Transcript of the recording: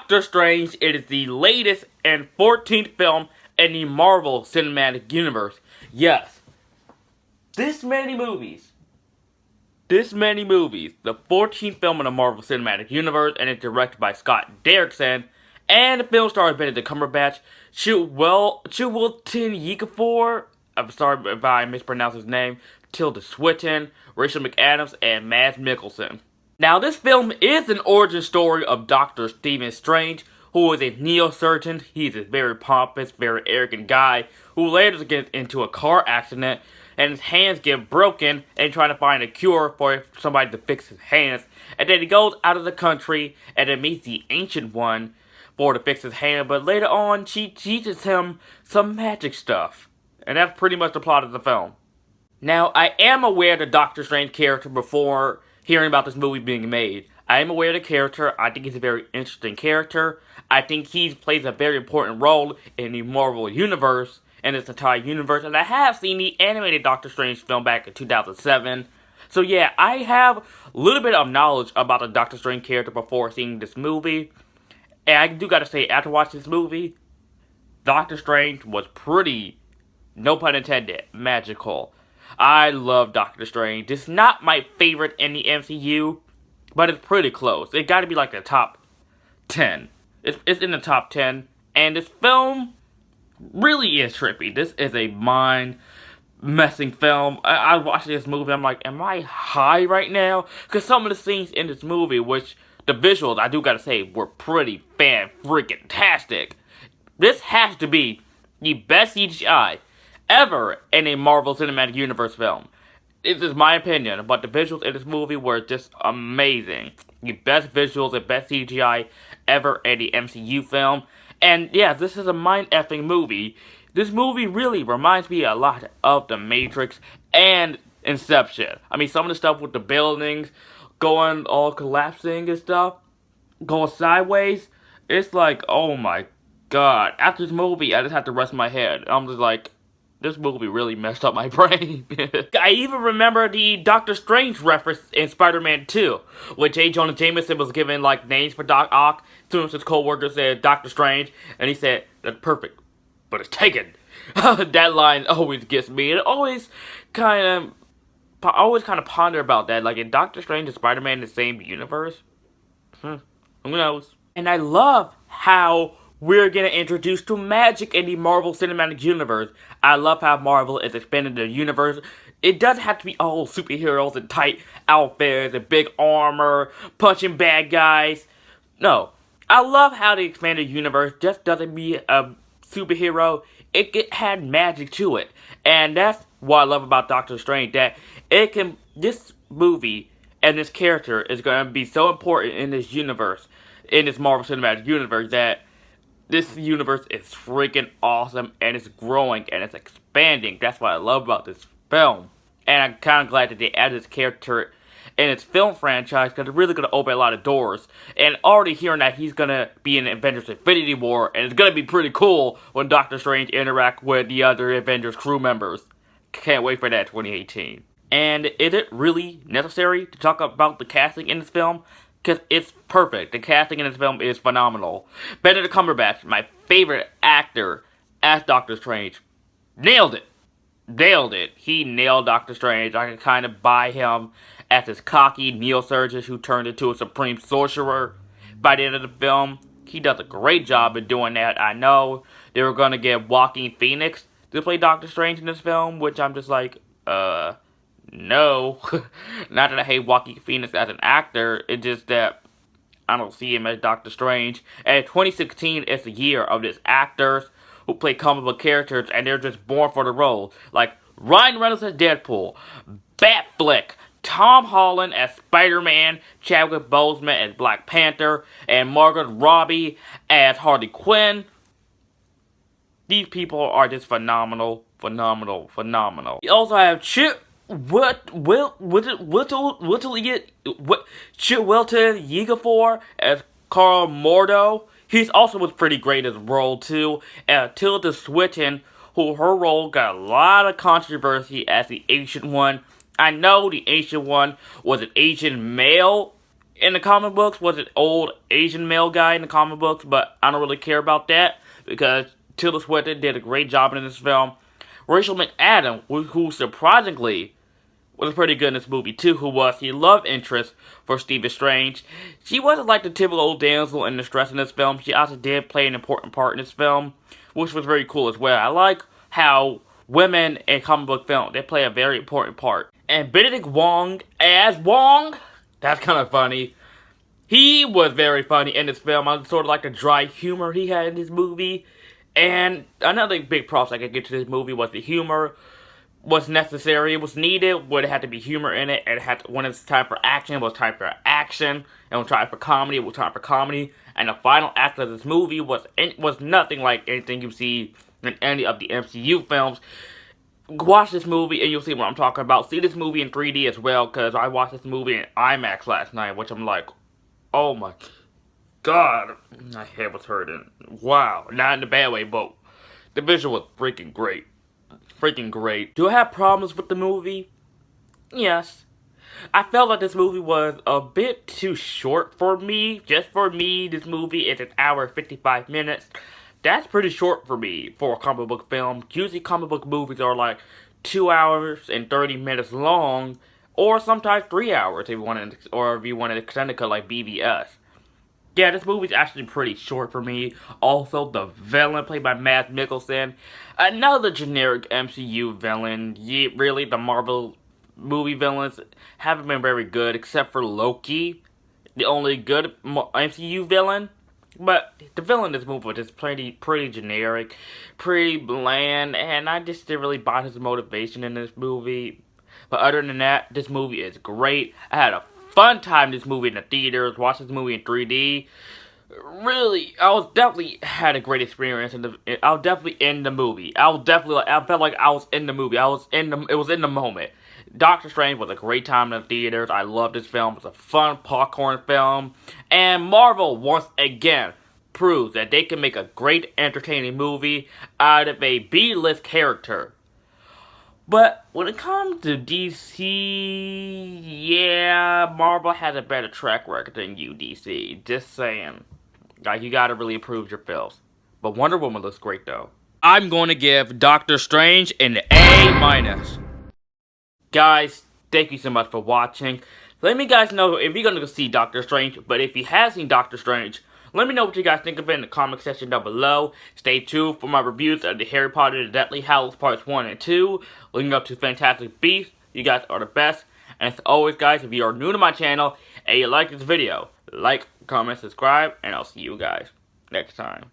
Doctor Strange is the latest and 14th film in the Marvel Cinematic Universe. Yes, this many movies. The 14th film in the Marvel Cinematic Universe, and it's directed by Scott Derrickson. And the film stars Benedict Cumberbatch, Chiwetel Ejiofor, I'm sorry if I mispronounce his name, Tilda Swinton, Rachel McAdams, and Mads Mikkelsen. Now, this film is an origin story of Dr. Stephen Strange, who is a neurosurgeon. He's a very pompous, very arrogant guy who later gets into a car accident and his hands get broken and trying to find a cure for somebody to fix his hands. And then he goes out of the country and then meets the Ancient One to fix his hand, but later on she teaches him some magic stuff. And that's pretty much the plot of the film. Now, I am aware of the Doctor Strange character before hearing about this movie being made. I am aware of the character. I think he's a very interesting character. I think he plays a very important role in the Marvel Universe and its entire universe. And I have seen the animated Doctor Strange film back in 2007. So yeah, I have a little bit of knowledge about the Doctor Strange character before seeing this movie. And I do gotta say, after watching this movie, Doctor Strange was pretty, no pun intended, magical. I love Doctor Strange. It's not my favorite in the MCU, but it's pretty close. It gotta be like the top 10. It's in the top 10. And this film really is trippy. This is a mind-messing film. I watched this movie, I'm like, am I high right now? Because some of the scenes in this movie, which the visuals, I do gotta say, were pretty fan-freaking-tastic. This has to be the best CGI ever in a Marvel Cinematic Universe film. This is my opinion, but the visuals in this movie were just amazing. The best visuals and best CGI ever in the MCU film. And yeah, this is a mind-effing movie. This movie really reminds me a lot of The Matrix and Inception. I mean, some of the stuff with the buildings going all collapsing and stuff, going sideways, it's like, oh my god. After this movie, I just have to rest my head. I'm just like, this movie really messed up my brain. I even remember the Doctor Strange reference in Spider-Man 2, when J. Jonah Jameson was given like names for Doc Ock. As soon as his co-worker said Doctor Strange, and he said, that's perfect, but it's taken. That line always gets me. It always kind of ponder about that. Like, in Doctor Strange and Spider-Man in the same universe? Who knows? And I love how we're getting introduced to magic in the Marvel Cinematic Universe. I love how Marvel is expanding their universe. It doesn't have to be all superheroes and tight outfits and big armor, punching bad guys. No. I love how the expanded universe just doesn't be a superhero. It had magic to it. And that's what I love about Doctor Strange. That this movie and this character is going to be so important in this universe, in this Marvel Cinematic Universe, that this universe is freaking awesome, and it's growing, and it's expanding. That's what I love about this film. And I'm kind of glad that they added this character in its film franchise, because it's really going to open a lot of doors. And already hearing that he's going to be in Avengers Infinity War, and it's going to be pretty cool when Doctor Strange interact with the other Avengers crew members. Can't wait for that 2018. And is it really necessary to talk about the casting in this film? Because it's perfect. The casting in this film is phenomenal. Benedict Cumberbatch, my favorite actor as Doctor Strange, nailed it. He nailed Doctor Strange. I can kind of buy him as this cocky neurosurgeon who turned into a supreme sorcerer by the end of the film. He does a great job in doing that. I know they were going to get Joaquin Phoenix to play Doctor Strange in this film, which I'm just like, no. Not that I hate Joaquin Phoenix as an actor, it's just that I don't see him as Doctor Strange. And 2016 is the year of these actors who play comic book characters, and they're just born for the role. Like Ryan Reynolds as Deadpool, Batfleck, Tom Holland as Spider-Man, Chadwick Boseman as Black Panther, and Margot Robbie as Harley Quinn. These people are just phenomenal. You also have Chiwetel Ejiofor as Carl Mordo. He's also was pretty great as a role too. And Tilda Swinton, who her role got a lot of controversy as the Ancient One. I know the Ancient One was an Asian male in the comic books was an old Asian male guy in the comic books, but I don't really care about that because Tilda Swinton did a great job in this film. Rachel McAdams, who surprisingly was pretty good in this movie too, who was the love interest for Stephen Strange. She wasn't like the typical old damsel in distress in this film. She also did play an important part in this film, which was very cool as well. I like how women in comic book film, they play a very important part. And Benedict Wong as Wong, that's kind of funny. He was very funny in this film. I sort of like the dry humor he had in this movie. And another big props I could get to this movie was the humor was necessary, it was needed, but it had to be humor in it, and it had to, when it's time for action, it was time for action, and when it was time for comedy, it was time for comedy, and the final act of this movie was nothing like anything you see in any of the MCU films. Watch this movie and you'll see what I'm talking about. See this movie in 3D as well, because I watched this movie in IMAX last night, which I'm like, oh my god, my head was hurting. Wow, not in a bad way, but the visual was freaking great. Freaking great. Do I have problems with the movie? Yes. I felt like this movie was a bit too short for me. Just for me, this movie is an hour 55 minutes. That's pretty short for me for a comic book film. Usually comic book movies are like 2 hours and 30 minutes long, or sometimes 3 hours if you want to extend it like BVS. Yeah, this movie's actually pretty short for me. Also, the villain played by Mads Mikkelsen. Another generic MCU villain. Yeah, really, the Marvel movie villains haven't been very good, except for Loki, the only good MCU villain. But the villain in this movie was just pretty generic, pretty bland, and I just didn't really buy his motivation in this movie. But other than that, this movie is great. I had a fun time this movie in the theaters, watched this movie in 3D. Really, I was definitely had a great experience. I was definitely in the movie. I felt like I was in the movie. It was in the moment. Doctor Strange was a great time in the theaters. I loved this film. It was a fun popcorn film. And Marvel, once again, proves that they can make a great, entertaining movie out of a B-list character. But when it comes to DC, yeah, Marvel has a better track record than you, DC. Just saying. Like, you gotta really improve your films. But Wonder Woman looks great, though. I'm going to give Doctor Strange an A-. Guys, thank you so much for watching. Let me guys know if you're going to go see Doctor Strange. But if you have seen Doctor Strange, let me know what you guys think of it in the comment section down below. Stay tuned for my reviews of the Harry Potter and the Deathly Hallows Parts 1 and 2, leading up to Fantastic Beasts. You guys are the best. And as always, guys, if you are new to my channel and you like this video, like, comment, subscribe, and I'll see you guys next time.